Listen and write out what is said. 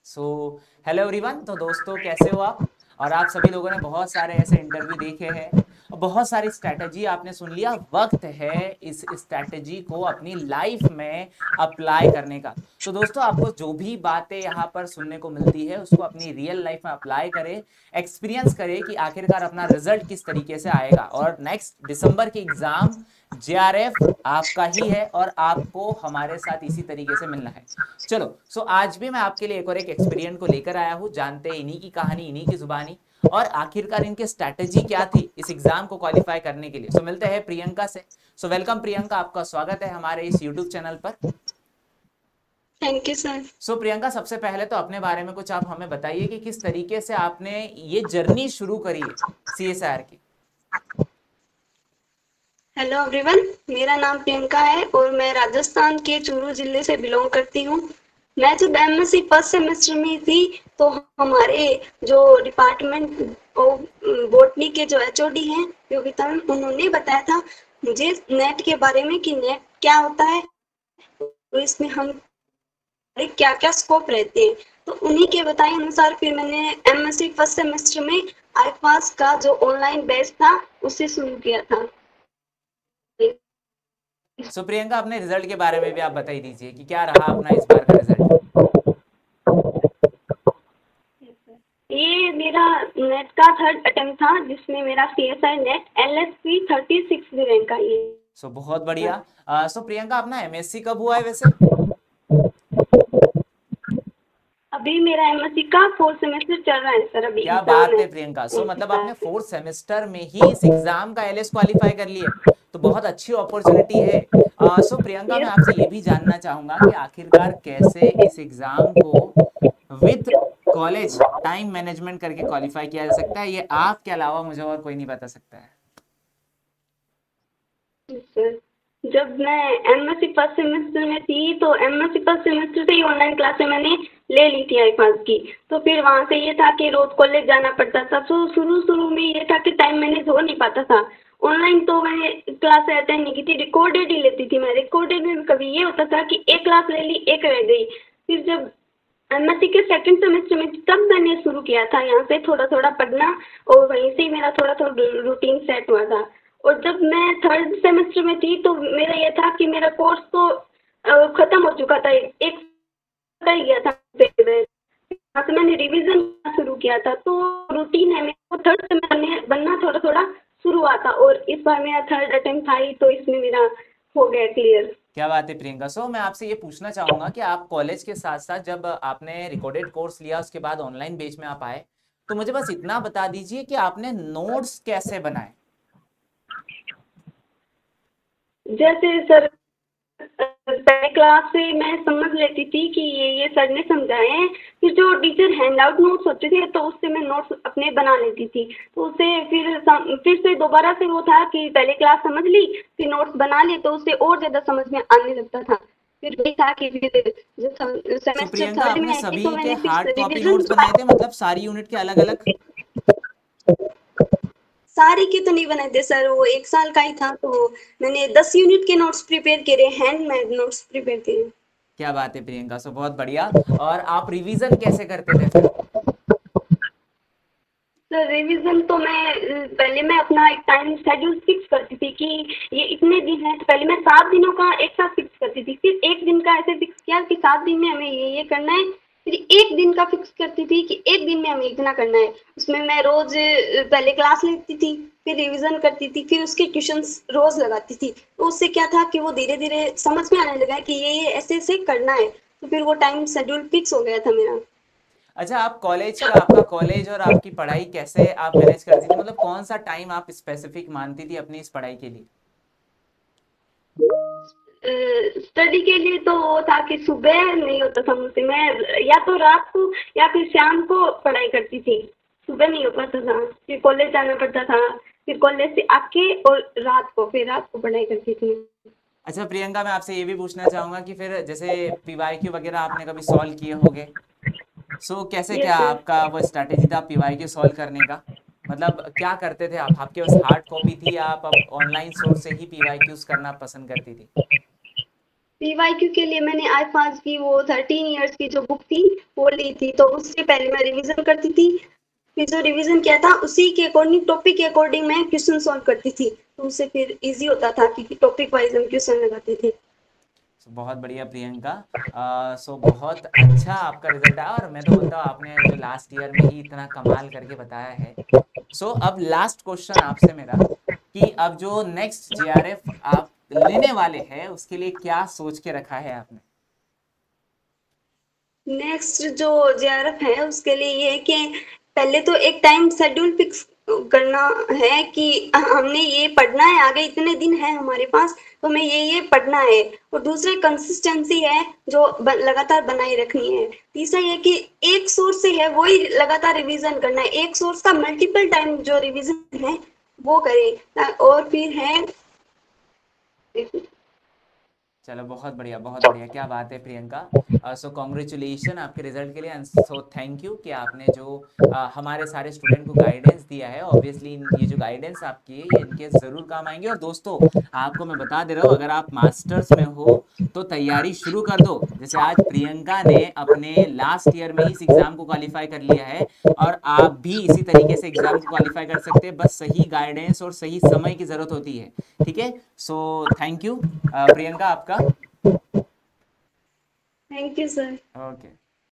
So hello everyone. तो दोस्तों कैसे हो आप? और आप सभी लोगों ने बहुत सारे ऐसे इंटरव्यू देखे हैं और बहुत सारी स्ट्रैटेजी आपने सुन लिया। वक्त है इस स्ट्रैटेजी को अपनी लाइफ में अप्लाई करने का। तो दोस्तों आपको जो भी बातें यहाँ पर सुनने को मिलती है उसको अपनी रियल लाइफ में अप्लाई करें, एक्सपीरियंस करें कि आखिरकार अपना रिजल्ट किस तरीके से आएगा। और नेक्स्ट दिसंबर की एग्जाम जेआरएफ आपका ही है और आपको हमारे साथ इसी तरीके से मिलना है। चलो आज भी मैं आपके लिए एक और एक एक्सपीरियंस को लेकर आया हूं। जानते हैं इन्हीं की कहानी, इन्हीं की जुबानी और आखिरकार इनके स्ट्रैटेजी क्या थी इस एग्जाम को क्वालिफाई करने के लिए। मिलते हैं प्रियंका से। वेलकम प्रियंका, आपका स्वागत है हमारे इस यूट्यूब चैनल पर। Thank you sir. प्रियंका, सबसे पहले तो अपने बारे में कुछ आप हमें बताइए कि किस तरीके से आपने ये जर्नी शुरू करी है सीएसआर की। हेलो एवरीवन, मेरा नाम प्रियंका है और मैं राजस्थान के चूरू जिले से बिलोंग करती हूँ। मैं जब एमएससी फर्स्ट सेमेस्टर में थी तो हमारे जो डिपार्टमेंट बोटनी के जो एचओडी हैं योगिता मैम, उन्होंने बताया था मुझे नेट के बारे में कि नेट क्या होता है और इसमें हम क्या क्या स्कोप रहते हैं। तो उन्हीं के बताए अनुसार फिर मैंने एमएससी फर्स्ट सेमेस्टर में आईपास का जो ऑनलाइन बैच था उसे शुरू किया था। प्रियंका, अपने रिजल्ट के बारे में भी आप बताई दीजिए कि क्या रहा अपना इस बार का रिजल्ट। ये मेरा नेट का थर्ड अटेम्प्ट था जिसमें मेरा सीएसआई नेट एलएसपी 36 रैंक का ये। बहुत बढ़िया। प्रियंका, अपना एमएससी कब हुआ है वैसे? अभी मेरा एमएससी का फोर्थ सेमेस्टर चल रहा है सर। अभी क्या एग्जाम बात है है प्रियंका। इस मतलब आपने साल। फोर्थ सेमेस्टर में ही इस एग्जाम का एलएस क्वालिफाई कर लिया, तो बहुत अच्छी अपॉर्चुनिटी है। प्रियंका, मैं आपसे ये भी जानना चाहूंगा कि आखिरकार कैसे इस एग्जाम को विद कॉलेज टाइम मैनेजमेंट करके क्वालिफाई किया जा सकता है। ये आपके अलावा मुझे और कोई नहीं बता सकता है। सर, जब मैं एमएससी फर्स्ट सेमेस्टर में थी तो एमएससी फर्स्ट सेमेस्टर से ही ऑनलाइन क्लासें मैंने ले ली थी आईपास की। तो फिर वहाँ से ये था कि रोज कॉलेज जाना पड़ता था। तो शुरू शुरू में ये था कि टाइम मैनेज हो नहीं पाता था। ऑनलाइन तो मैंने क्लास अटेंड नहीं की थी, रिकॉर्डेड ही लेती थी मैं। रिकॉर्डेड में कभी ये होता था कि एक क्लास ले ली, एक रह गई। फिर जब एमएससी के सेकंड सेमेस्टर में तब मैंने शुरू किया था यहाँ से थोड़ा थोड़ा पढ़ना और वहीं से ही मेरा थोड़ा थोड़ा रूटीन सेट हुआ था। और जब मैं थर्ड सेमेस्टर में थी तो मेरा ये था कि मेरा कोर्स तो खत्म हो चुका था, एक का ही गया था। यहाँ से मैंने रिवीजन शुरू किया था तो रूटीन है मेरे को थर्ड सेमेस्टर में बनना थोड़ा थोड़ा शुरू हुआ था और इस बार मेरा थर्ड अटेम्प्ट था ही तो इसमें मेरा हो गया क्लियर। क्या बात है प्रियंका। मैं आपसे ये पूछना चाहूंगा कि आप कॉलेज के साथ साथ जब आपने रिकॉर्डेड कोर्स लिया उसके बाद ऑनलाइन बेच में आप आए, तो मुझे बस इतना बता दीजिए कि आपने नोट्स कैसे बनाए। जैसे सर पहले क्लास से मैं समझ लेती थी कि ये सर ने समझाए हैं। फिर जो टीचर हैंड आउट नोट्स होते थे तो उससे मैं नोट्स अपने बना लेती थी। तो उससे फिर से दोबारा से वो था कि पहले क्लास समझ ली फिर नोट्स बना लिए तो उससे और ज़्यादा समझ में आने लगता था। फिर वही था कि फिर जो सेमेस्टर प्रियंका, थर्ड आपने में आई थी सभी तो के मैंने हार्ड फिर कॉपी रिविजन नोट्स बनाए थे, मतलब सारी यूनिट के अलग अलग? सारे के तो नहीं बनाए थे सर, वो एक साल का ही था तो मैंने 10 यूनिट के नोट्स प्रिपेयर करे, हैंडमेड नोट्स प्रिपेयर किए। क्या बात है प्रियंका। बहुत बढ़िया। और आप रिवीजन कैसे करते थे फिर? सर रिवीजन तो पहले मैं अपना एक टाइम शेड्यूल फिक्स करती थी कि ये इतने दिन है तो पहले मैं 7 दिनों का एक साथ फिक्स करती थी। फिर एक दिन का ऐसे फिक्स किया कि 7 दिन में हमें ये करना है। फिर एक दिन का फिक्स करती थी कि एक दिन में हमें इतना करना है। उसमें मैं रोज पहले क्लास लेती थी, फिर रिवीजन करती थी, फिर उसके क्वेश्चंस रोज लगाती थी। तो उससे क्या था कि वो धीरे धीरे समझ में आने लगा कि ये ऐसे ऐसे करना है। तो फिर वो टाइम शेड्यूल फिक्स हो गया था मेरा। अच्छा, आप कॉलेज का, आपका कॉलेज और आपकी पढ़ाई कैसे आप मैनेज करती थी? मतलब कौन सा टाइम आप स्पेसिफिक मानती थी अपनी इस पढ़ाई के लिए? स्टडी के लिए तो वो था कि सुबह नहीं होता था मुझसे, मैं या तो रात को या फिर शाम को पढ़ाई करती थी। सुबह नहीं हो पाता था, फिर कॉलेज जाना पड़ता था। फिर कॉलेज से आके और रात को पढ़ाई करती थी। अच्छा प्रियंका, मैं आपसे ये भी पूछना चाहूंगा कि फिर जैसे पीवाईक्यू वगैरह आपने कभी सॉल्व किए होंगे, कैसे यस क्या सर। आपका वो स्ट्रैटेजी था पीवाईक्यू सॉल्व करने का? मतलब क्या करते थे आप? आपके पास हार्ड कॉपी थी या आप अब ऑनलाइन सोर्स से ही पीवाईक्यूज करना पसंद करती थी? पीवाईक्यू के लिए मैंने IFAS की वो 13 इयर्स की जो बुक थी वो ली थी, तो उससे पहले मैं रिवीजन करती थी। फिर जो रिवीजन किया था उसी के अकॉर्डिंग, टॉपिक के अकॉर्डिंग मैं क्वेश्चन सॉल्व करती थी, तो उससे फिर इजी होता था क्योंकि टॉपिक वाइज हम क्वेश्चन लगाते थे। बहुत बढ़िया प्रियंका। सो बहुत अच्छा आपका रिजल्ट आया, और मैं तो बोलता हूँ आपने जो लास्ट ईयर में ही इतना कमाल करके बताया है। सो अब लास्ट क्वेश्चन आपसे मेरा, कि अब जो नेक्स्ट जेआरएफ आप लेने वाले हैं उसके लिए क्या सोच के रखा है आपने? नेक्स्ट जो जेआरएफ है उसके लिए ये है कि पहले तो एक टाइम शेड्यूल फिक्स करना है कि हमने ये पढ़ना है, आगे इतने दिन है हमारे पास तो हमें ये पढ़ना है। और दूसरे कंसिस्टेंसी है जो लगातार बनाए रखनी है। तीसरा ये कि एक सोर्स से है वही लगातार रिवीजन करना है, एक सोर्स का मल्टीपल टाइम जो रिवीजन है वो करें। और फिर है, चलो बहुत बढ़िया, क्या बात है प्रियंका। सो कॉन्ग्रेचुलेशन आपके रिजल्ट के लिए, एंड सो थैंक यू कि आपने जो हमारे सारे स्टूडेंट को गाइडेंस दिया है। ऑब्वियसली ये जो गाइडेंस आपकी है ये इनके ज़रूर काम आएंगे। और दोस्तों, आपको मैं बता दे रहा हूँ, अगर आप मास्टर्स में हो तो तैयारी शुरू कर दो। जैसे आज प्रियंका ने अपने लास्ट ईयर में ही इस एग्ज़ाम को क्वालिफाई कर लिया है, और आप भी इसी तरीके से एग्ज़ाम को क्वालिफाई कर सकते हैं, बस सही गाइडेंस और सही समय की ज़रूरत होती है। ठीक है, सो थैंक यू प्रियंका आपका। Thank you sir. ओके।